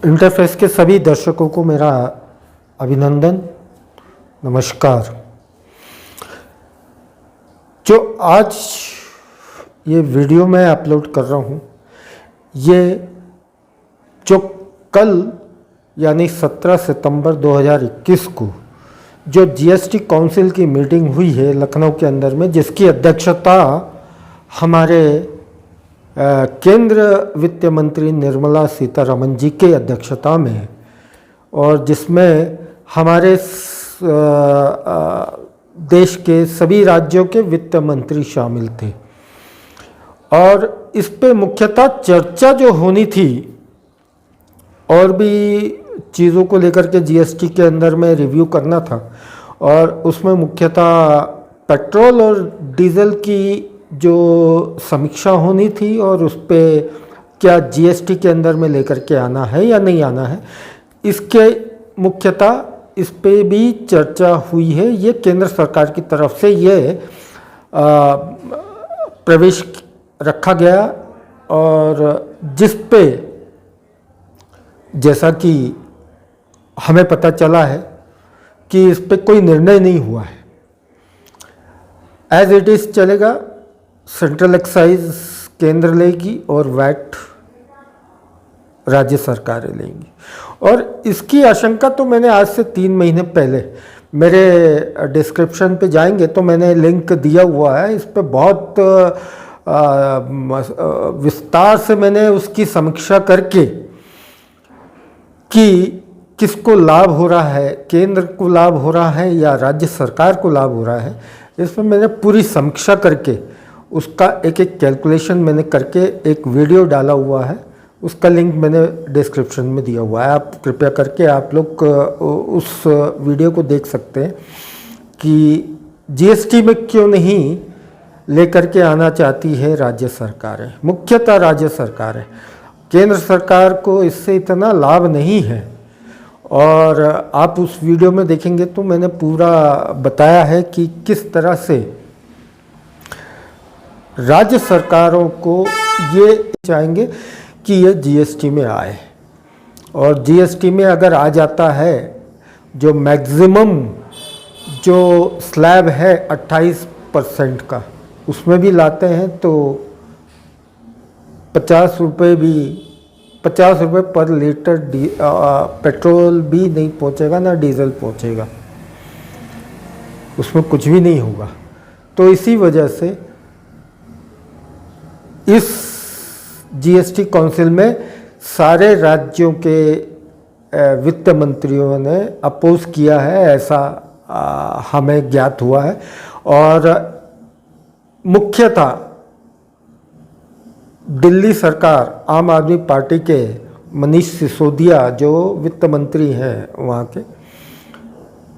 Interface के सभी दर्शकों को मेरा अभिनंदन, नमस्कार। जो आज ये वीडियो मैं अपलोड कर रहा हूँ, ये जो कल यानी 17 सितंबर 2021 को जो जीएसटी काउंसिल की मीटिंग हुई है लखनऊ के अंदर में, जिसकी अध्यक्षता हमारे केंद्र वित्त मंत्री निर्मला सीतारमण जी के अध्यक्षता में, और जिसमें हमारे देश के सभी राज्यों के वित्त मंत्री शामिल थे। और इस पे मुख्यतः चर्चा जो होनी थी, और भी चीज़ों को लेकर के जीएसटी के अंदर में रिव्यू करना था, और उसमें मुख्यतः पेट्रोल और डीजल की जो समीक्षा होनी थी, और उस पर क्या जीएसटी के अंदर में लेकर के आना है या नहीं आना है, इसके मुख्यतः इस पे भी चर्चा हुई है। ये केंद्र सरकार की तरफ से ये प्रवेश रखा गया, और जिस पे जैसा कि हमें पता चला है कि इस पे कोई निर्णय नहीं हुआ है। एज इट इज़ चलेगा। सेंट्रल एक्साइज केंद्र लेगी और वैट राज्य सरकारें लेंगी। और इसकी आशंका तो मैंने आज से 3 महीने पहले, मेरे डिस्क्रिप्शन पे जाएंगे तो मैंने लिंक दिया हुआ है, इस पे बहुत विस्तार से मैंने उसकी समीक्षा करके कि किसको लाभ हो रहा है, केंद्र को लाभ हो रहा है या राज्य सरकार को लाभ हो रहा है, इस पर मैंने पूरी समीक्षा करके उसका एक एक कैलकुलेशन मैंने करके एक वीडियो डाला हुआ है। उसका लिंक मैंने डिस्क्रिप्शन में दिया हुआ है। आप कृपया करके आप लोग उस वीडियो को देख सकते हैं कि जीएसटी में क्यों नहीं लेकर के आना चाहती है राज्य सरकारें, मुख्यतः राज्य सरकारें। केंद्र सरकार को इससे इतना लाभ नहीं है। और आप उस वीडियो में देखेंगे तो मैंने पूरा बताया है कि किस तरह से राज्य सरकारों को ये चाहेंगे कि ये जीएसटी में आए, और जीएसटी में अगर आ जाता है, जो मैक्सिमम जो स्लैब है 28% का, उसमें भी लाते हैं तो 50 रुपये पर लीटर पेट्रोल भी नहीं पहुंचेगा, ना डीजल पहुंचेगा, उसमें कुछ भी नहीं होगा। तो इसी वजह से इस जीएसटी काउंसिल में सारे राज्यों के वित्त मंत्रियों ने अपोज किया है, ऐसा हमें ज्ञात हुआ है। और मुख्यतः दिल्ली सरकार, आम आदमी पार्टी के मनीष सिसोदिया जो वित्त मंत्री हैं वहाँ के,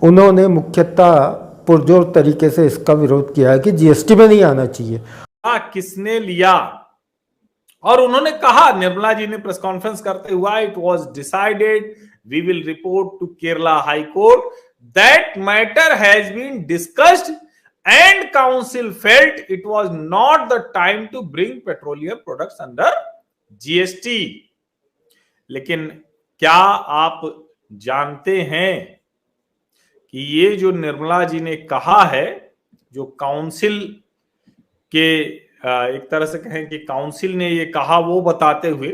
उन्होंने मुख्यतः पुरजोर तरीके से इसका विरोध किया है कि जीएसटी में नहीं आना चाहिए। किसने लिया? और उन्होंने कहा, निर्मला जी ने प्रेस कॉन्फ्रेंस करते हुआ, it was decided we will report to Kerala High Court that matter has been discussed and council felt it was not the time to bring petroleum products under GST। लेकिन क्या आप जानते हैं कि ये जो निर्मला जी ने कहा है, जो काउंसिल के एक तरह से कहें कि काउंसिल ने ये कहा, वो बताते हुए,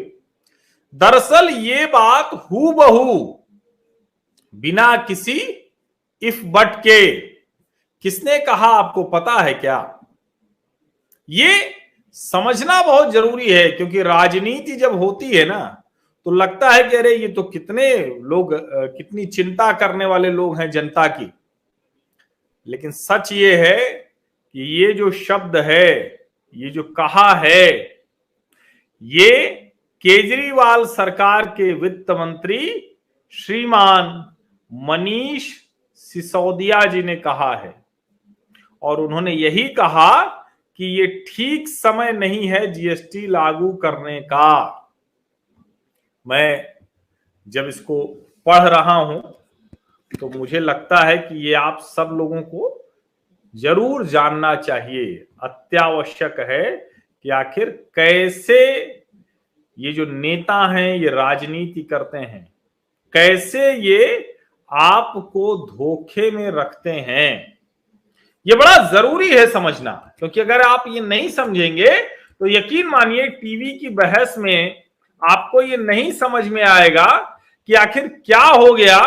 दरअसल ये बात हूबहू बिना किसी इफ बट के, किसने कहा आपको पता है क्या? ये समझना बहुत जरूरी है, क्योंकि राजनीति जब होती है ना, तो लगता है कि अरे ये तो कितने लोग, कितनी चिंता करने वाले लोग हैं जनता की। लेकिन सच ये है कि ये जो शब्द है, ये जो कहा है, ये केजरीवाल सरकार के वित्त मंत्री श्रीमान मनीष सिसोदिया जी ने कहा है। और उन्होंने यही कहा कि ये ठीक समय नहीं है जीएसटी लागू करने का। मैं जब इसको पढ़ रहा हूं तो मुझे लगता है कि ये आप सब लोगों को जरूर जानना चाहिए, अत्यावश्यक है कि आखिर कैसे ये जो नेता हैं ये राजनीति करते हैं, कैसे ये आपको धोखे में रखते हैं, ये बड़ा जरूरी है समझना। क्योंकि अगर आप ये नहीं समझेंगे तो यकीन मानिए टीवी की बहस में आपको ये नहीं समझ में आएगा कि आखिर क्या हो गया,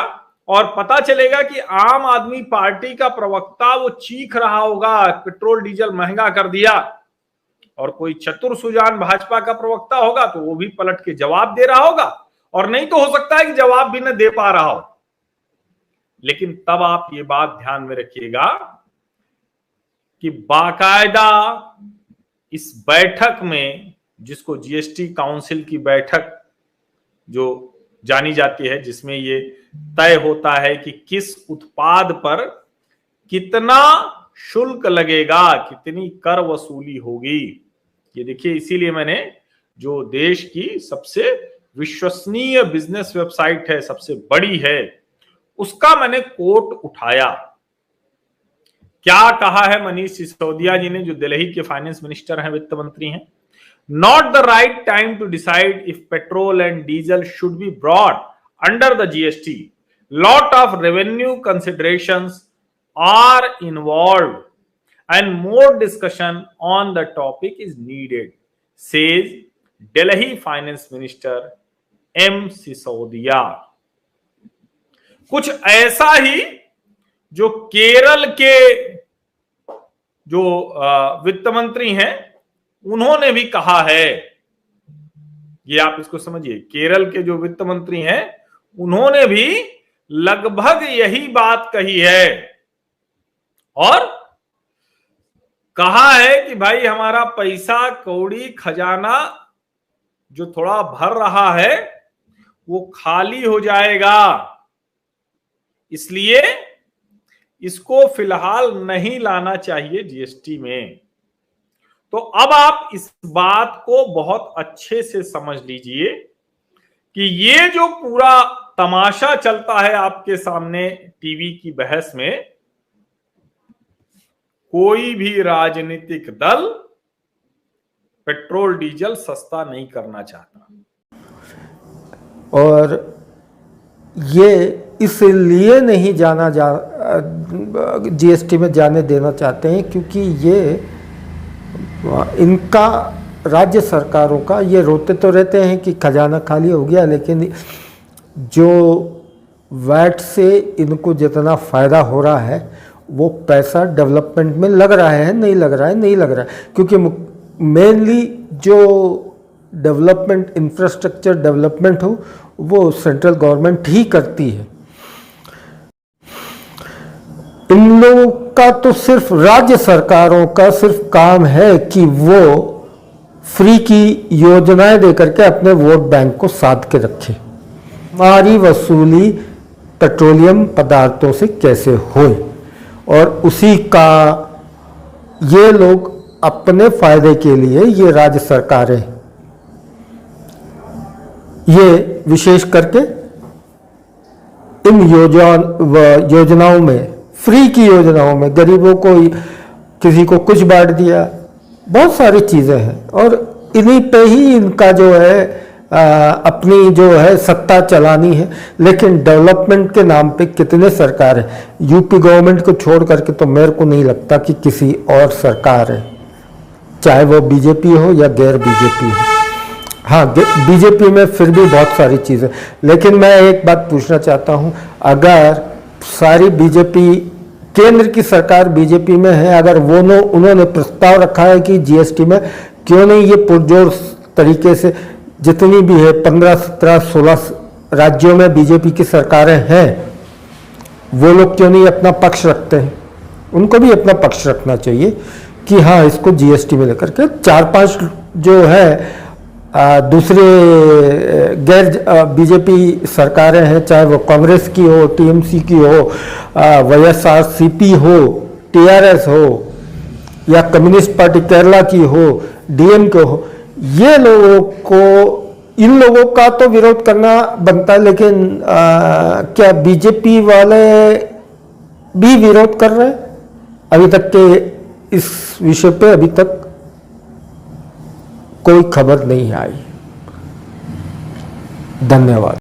और पता चलेगा कि आम आदमी पार्टी का प्रवक्ता वो चीख रहा होगा पेट्रोल डीजल महंगा कर दिया, और कोई चतुर सुजान भाजपा का प्रवक्ता होगा तो वो भी पलट के जवाब दे रहा होगा, और नहीं तो हो सकता है कि जवाब भी न दे पा रहा हो। लेकिन तब आप ये बात ध्यान में रखिएगा कि बाकायदा इस बैठक में, जिसको जीएसटी काउंसिल की बैठक जो जानी जाती है, जिसमें ये तय होता है कि किस उत्पाद पर कितना शुल्क लगेगा, कितनी कर वसूली होगी। ये देखिए, इसीलिए मैंने जो देश की सबसे विश्वसनीय बिजनेस वेबसाइट है, सबसे बड़ी है, उसका मैंने कोट उठाया। क्या कहा है मनीष सिसोदिया जी ने, जो दिल्ली के फाइनेंस मिनिस्टर हैं, वित्त मंत्री हैं। Not the right time to decide if petrol and diesel should be brought under the GST. Lot of revenue considerations are involved and more discussion on the topic is needed, says Delhi Finance Minister M. Sisodia. कुछ ऐसा ही जो केरल के जो वित्त मंत्री हैं उन्होंने भी कहा है। ये आप इसको समझिए, केरल के जो वित्त मंत्री हैं उन्होंने भी लगभग यही बात कही है, और कहा है कि भाई हमारा पैसा कौड़ी खजाना जो थोड़ा भर रहा है वो खाली हो जाएगा, इसलिए इसको फिलहाल नहीं लाना चाहिए जीएसटी में। तो अब आप इस बात को बहुत अच्छे से समझ लीजिए कि ये जो पूरा तमाशा चलता है आपके सामने टीवी की बहस में, कोई भी राजनीतिक दल पेट्रोल डीजल सस्ता नहीं करना चाहता, और ये इसलिए नहीं जीएसटी में जाने देना चाहते हैं क्योंकि ये इनका, राज्य सरकारों का, ये रोते तो रहते हैं कि खजाना खाली हो गया, लेकिन जो वैट से इनको जितना फ़ायदा हो रहा है वो पैसा डेवलपमेंट में लग रहा है, नहीं लग रहा है, क्योंकि मेनली जो डेवलपमेंट, इंफ्रास्ट्रक्चर डेवलपमेंट हो वो सेंट्रल गवर्नमेंट ही करती है। इन लोगों का तो सिर्फ, राज्य सरकारों का सिर्फ काम है कि वो फ्री की योजनाएं देकर के अपने वोट बैंक को साध के रखे। हमारी वसूली पेट्रोलियम पदार्थों से कैसे होए, और उसी का ये लोग अपने फायदे के लिए, ये राज्य सरकारें, ये विशेष करके इन योजनाओं में, फ्री की योजनाओं में गरीबों को, किसी को कुछ बांट दिया, बहुत सारी चीज़ें हैं, और इन्हीं पे ही इनका जो है अपनी जो है सत्ता चलानी है। लेकिन डेवलपमेंट के नाम पे कितने सरकार है, यूपी गवर्नमेंट को छोड़ करके तो मेरे को नहीं लगता कि किसी और सरकार है, चाहे वो बीजेपी हो या गैर बीजेपी हो। हाँ, बीजेपी में फिर भी बहुत सारी चीज़ें, लेकिन मैं एक बात पूछना चाहता हूँ, अगर सारी बीजेपी, केंद्र की सरकार बीजेपी में है, अगर उन्होंने प्रस्ताव रखा है कि जीएसटी में क्यों नहीं ये पुरजोर तरीके से, जितनी भी है 15, 17, 16 राज्यों में बीजेपी की सरकारें हैं, वो लोग क्यों नहीं अपना पक्ष रखते हैं? उनको भी अपना पक्ष रखना चाहिए कि हाँ, इसको जीएसटी में लेकर के 4-5 जो है दूसरे गैर बीजेपी सरकारें हैं, चाहे वो कांग्रेस की हो, टीएमसी की हो, वाईएसआरसीपी हो, टीआरएस हो, या कम्युनिस्ट पार्टी केरला की हो, डीएमके हो, ये लोगों को, इन लोगों का तो विरोध करना बनता है, लेकिन क्या बीजेपी वाले भी विरोध कर रहे हैं? अभी तक के इस विषय पे अभी तक कोई खबर नहीं आई। धन्यवाद।